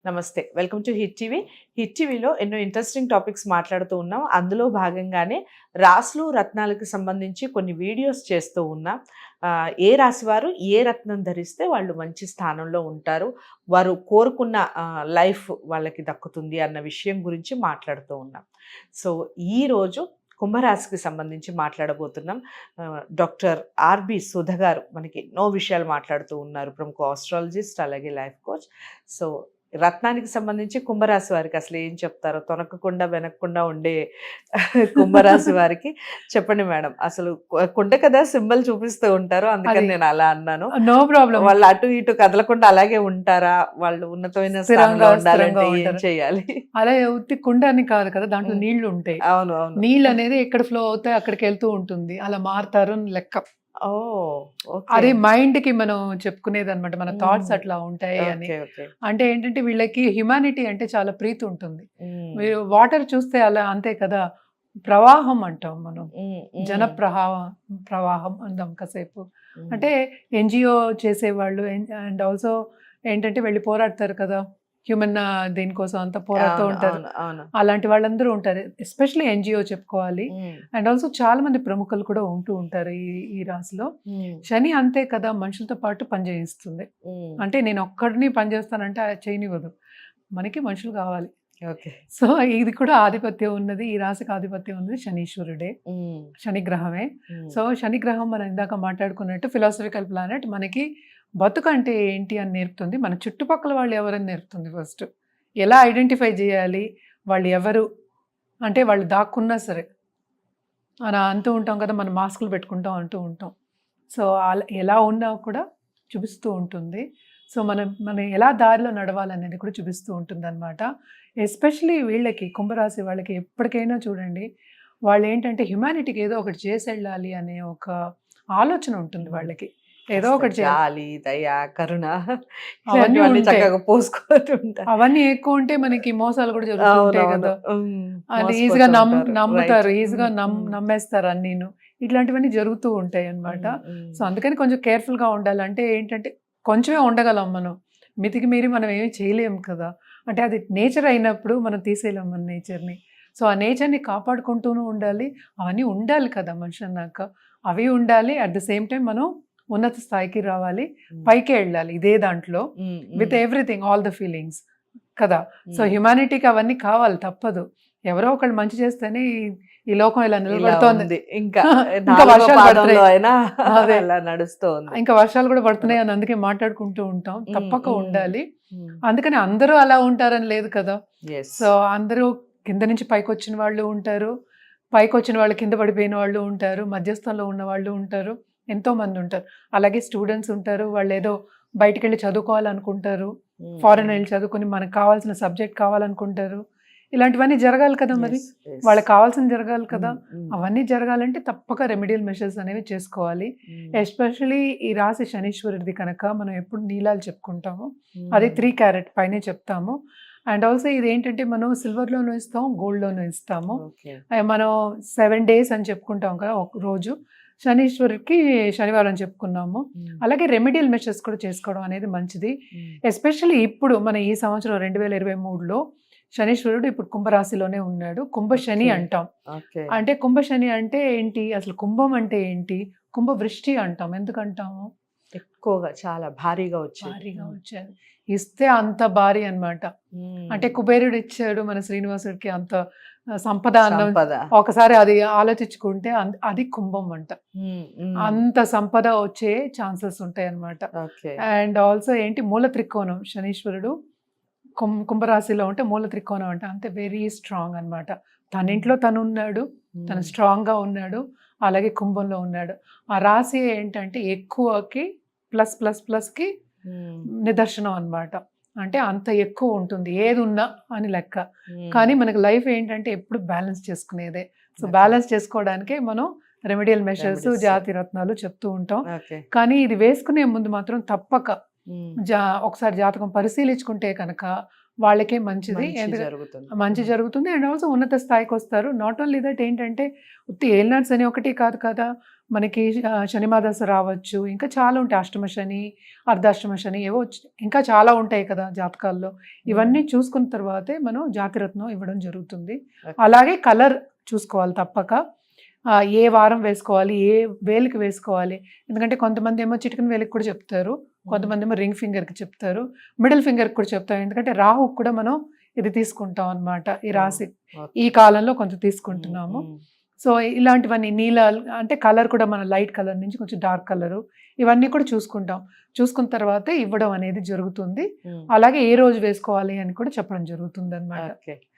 నమస్తే. Welcome to hit TV. Hit టీవీలో ఎన్నో ఇంట్రెస్టింగ్ టాపిక్స్ మాట్లాడుతూ ఉన్నాం. అందులో భాగంగానే రాసులు, రత్నాలకు సంబంధించి కొన్ని వీడియోస్ చేస్తూ ఉన్నాం. ఏ రాశి వారు ఏ రత్నం ధరిస్తే వాళ్ళు మంచి స్థానంలో ఉంటారు, వారు కోరుకున్న లైఫ్ వాళ్ళకి దక్కుతుంది అన్న విషయం గురించి మాట్లాడుతూ ఉన్నాం. సో ఈరోజు కుంభరాశికి సంబంధించి మాట్లాడబోతున్నాం. డాక్టర్ ఆర్బి సుధ గారు మనకి ఎన్నో విషయాలు మాట్లాడుతూ ఉన్నారు. ప్రముఖ ఆస్ట్రాలజిస్ట్, అలాగే లైఫ్ కోచ్. సో రత్నానికి సంబంధించి కుంభరాశి వారికి అసలు ఏం చెప్తారో, తొనకకుండా వెనక్కుండా ఉండే కుంభరాశి వారికి చెప్పండి మేడం. అసలు కుండ కదా సింబల్ చూపిస్తూ ఉంటారు, అందుకని నేను అలా అన్నాను. No problem. వాళ్ళు అటు ఇటు కదలకుండా అలాగే ఉంటారా? వాళ్ళు ఉన్నతమైన స్థానంలో ఉండాలంటే ఏం చేయాలి? అలా ఉత్తి కుండ అని కాదు కదా, దాంట్లో నీళ్లు ఉంటాయి. అవును అవును. నీళ్ళు అనేది ఎక్కడ ఫ్లో అవుతాయి అక్కడికి వెళ్తూ ఉంటుంది. అలా మారుతారు అని లెక్క. అది మైండ్ కి మనం చెప్పుకునేది అనమాట. మన థాట్స్ అట్లా ఉంటాయి అని. అంటే ఏంటంటే వీళ్ళకి హ్యుమానిటీ అంటే చాలా ప్రీతి ఉంటుంది. మీరు వాటర్ చూస్తే అలా అంతే కదా, ప్రవాహం అంటాం మనం. జన ప్రవాహం అందాం కాసేపు. అంటే ఎన్జిఓ చేసేవాళ్ళు అండ్ ఆల్సో ఏంటంటే వెళ్ళి పోరాడతారు కదా, హ్యూమన్ దీనికోసం అంతా పోరాడుతూ ఉంటారు. అలాంటి వాళ్ళందరూ ఉంటారు, ఎస్పెషల్లీ ఎన్జిఓ చెప్పుకోవాలి. అండ్ ఆల్సో చాలా మంది ప్రముఖులు కూడా ఉంటూ ఉంటారు ఈ రాశిలో. శని అంతే కదా, మనుషులతో పాటు పనిచేయిస్తుంది. అంటే నేను ఒక్కడిని పనిచేస్తానంటే చేయనివ్వదు, మనకి మనుషులు కావాలి. సో ఇది కూడా ఆధిపత్యం ఉన్నది, ఈ రాశికి ఆధిపత్యం ఉన్నది శనీశ్వరుడే, శని గ్రహమే. సో శని గ్రహం మనం ఇందాక మాట్లాడుకున్నట్టు ఫిలాసఫికల్ ప్లానెట్. మనకి బతుకు అంటే ఏంటి అని నేర్పుతుంది, మన చుట్టుపక్కల వాళ్ళు ఎవరని నేర్పుతుంది. ఫస్ట్ ఎలా ఐడెంటిఫై చేయాలి, వాళ్ళు ఎవరు అంటే వాళ్ళు దాక్కున్నా సరే అలా అంటూ ఉంటాం కదా, మనం మాస్కులు పెట్టుకుంటాం అంటూ ఉంటాం. సో అలా ఎలా ఉన్నా కూడా చూపిస్తూ ఉంటుంది. సో మనం ఎలా దారిలో నడవాలనేది కూడా చూపిస్తూ ఉంటుంది అనమాట. ఎస్పెషలీ వీళ్ళకి, కుంభరాశి వాళ్ళకి ఎప్పటికైనా చూడండి, వాళ్ళు ఏంటంటే హ్యుమానిటీకి ఏదో ఒకటి చేసి వెళ్ళాలి అనే ఒక ఆలోచన ఉంటుంది వాళ్ళకి. ఏదో ఒకటి చేయాలి, దయ, కరుణ, అవన్నీ ఎక్కువ ఉంటే మనకి మోసాలు కూడా జరుగుతుంటాయి కదా. అది ఈజీగా నమ్ముతారు, ఈజీగా నమ్మేస్తారు అన్నీను. ఇట్లాంటివన్నీ జరుగుతూ ఉంటాయి అన్నమాట. సో అందుకని కొంచెం కేర్ఫుల్గా ఉండాలి. అంటే ఏంటంటే కొంచెమే ఉండగలం మనం, మితికి మీరి మనం ఏమీ చేయలేము కదా. అంటే అది నేచర్ అయినప్పుడు మనం తీసేయలేము మన నేచర్ని. సో ఆ నేచర్ని కాపాడుకుంటూనే ఉండాలి. అవన్నీ ఉండాలి కదా మనిషి అన్నాక, అవి ఉండాలి. అట్ ద సేమ్ టైం మనం ఉన్నత స్థాయికి రావాలి, పైకి వెళ్ళాలి ఇదే దాంట్లో, with everything, all the feelings కదా. సో హ్యుమానిటీకి అవన్నీ కావాలి, తప్పదు. ఎవరో ఒకళ్ళు మంచి చేస్తేనే ఈ లోకం ఇలా నిలబడుతోంది. ఇంకా వర్షాలు పడుతున్నాయి, ఇంకా వర్షాలు కూడా పడుతున్నాయి అని అందుకే మాట్లాడుకుంటూ ఉంటాం. తప్పక ఉండాలి. అందుకని అందరూ అలా ఉంటారని లేదు కదా. సో అందరూ కింద నుంచి పైకి వచ్చిన వాళ్ళు ఉంటారు, పైకి వచ్చిన వాళ్ళు కింద పడిపోయిన వాళ్ళు ఉంటారు, మధ్యస్థంలో ఉన్న వాళ్ళు ఉంటారు, ఎంతో మంది ఉంటారు. అలాగే స్టూడెంట్స్ ఉంటారు, వాళ్ళు ఏదో బయటికి వెళ్ళి చదువుకోవాలనుకుంటారు, ఫారెన్ వెళ్ళి చదువుకొని మనకు కావాల్సిన సబ్జెక్ట్ కావాలనుకుంటారు. ఇలాంటివన్నీ జరగాలి కదా, మరి వాళ్ళకి కావాల్సిన జరగాలి కదా. అవన్నీ జరగాలంటే తప్పక రెమెడియల్ మెషర్స్ అనేవి చేసుకోవాలి. ఎస్పెషలీ ఈ రాశి శనీశ్వరుడిది కనుక మనం ఎప్పుడు నీలాలు చెప్పుకుంటాము, అది 3 క్యారెట్ పైనే చెప్తాము. అండ్ ఆల్సో ఇది ఏంటంటే మనం సిల్వర్లోనూ ఇస్తాము, గోల్డ్లోనూ ఇస్తాము. మనం 7 days అని చెప్పుకుంటాం కదా, ఒక రోజు శనీశ్వరుడికి శనివారం చెప్పుకున్నాము. అలాగే రెమెడియల్ మెషర్స్ కూడా చేసుకోవడం అనేది మంచిది. ఎస్పెషల్లీ ఇప్పుడు మన ఈ సంవత్సరం 2023లో శనీశ్వరుడు ఇప్పుడు కుంభరాశిలోనే ఉన్నాడు. కుంభశని అంటాం. అంటే కుంభశని అంటే ఏంటి, అసలు కుంభం అంటే ఏంటి, కుంభవృష్టి అంటాం. ఎందుకంటాము, ఎక్కువగా చాలా భారీగా వచ్చాడు, ఇస్తే అంత భారీ అన్నమాట. అంటే కుబేరుడు ఇచ్చాడు మన శ్రీనివాసుడికి అంత సంపద అన్నం. ఒకసారి అది ఆలోచించుకుంటే అది కుంభం అంట. అంత సంపద వచ్చే ఛాన్సెస్ ఉంటాయి అన్నమాట. అండ్ ఆల్సో ఏంటి, మూల త్రికోణం, శనీశ్వరుడు కుంభరాశిలో ఉంటే మూల త్రికోణం అంట, అంతే వెరీ స్ట్రాంగ్ అన్నమాట. తన ఇంట్లో తను ఉన్నాడు, తను స్ట్రాంగ్ గా ఉన్నాడు, అలాగే కుంభంలో ఉన్నాడు. ఆ రాశి ఏంటంటే ఎక్కువకి ప్లస్ ప్లస్ ప్లస్ కి నిదర్శనం అన్నమాట. అంటే అంత ఎక్కువ ఉంటుంది ఏది ఉన్నా అని లెక్క. కానీ మనకి లైఫ్ ఏంటంటే ఎప్పుడు బ్యాలెన్స్ చేసుకునేదే. సో బ్యాలెన్స్ చేసుకోవడానికే మనం రెమెడియల్ మెషర్స్, జాతి రత్నాలు చెప్తూ ఉంటాం. కానీ ఇది వేసుకునే ముందు మాత్రం తప్పక ఒకసారి జాతకం పరిశీలించుకుంటే కనుక వాళ్ళకే మంచిది. మంచి ఎందుకంటే జరుగుతుంది. మంచి జరుగుతుంది అండ్ ఆల్సో ఉన్నత స్థాయికి వస్తారు. నాట్ ఓన్లీ దట్ ఏంటంటే ఉత్తి ఏలినాడ్స్ అని ఒకటి కాదు కదా, మనకి శనిమాదశ రావచ్చు, ఇంకా చాలా ఉంటాయి, అష్టమ శని, అర్ధాష్టమ శని, ఏవో ఇంకా చాలా ఉంటాయి కదా జాతకాల్లో. ఇవన్నీ చూసుకున్న తర్వాతే మనం జాతిరత్నం ఇవ్వడం జరుగుతుంది. Okay. అలాగే కలర్ చూసుకోవాలి తప్పక. ఏ వారం వేసుకోవాలి, ఏ వేలికి వేసుకోవాలి, ఎందుకంటే కొంతమంది ఏమో చిటికెన వేలికి కూడా చెప్తారు, కొంతమంది ఏమో రింగ్ ఫింగర్కి చెప్తారు, మిడిల్ ఫింగర్కి కూడా చెప్తారు. ఎందుకంటే రాహు కూడా మనం ఇది తీసుకుంటాం అన్నమాట, ఈ రాశి ఈ కాలంలో కొంత తీసుకుంటున్నాము. సో ఇలాంటివన్నీ నీలాలు అంటే కలర్ కూడా మన లైట్ కలర్ నుంచి కొంచెం డార్క్ కలరు, ఇవన్నీ కూడా చూసుకుంటాం. చూసుకున్న తర్వాతే ఇవ్వడం అనేది జరుగుతుంది. అలాగే ఏ రోజు వేసుకోవాలి అని కూడా చెప్పడం జరుగుతుంది అన్నమాట. ఓకే.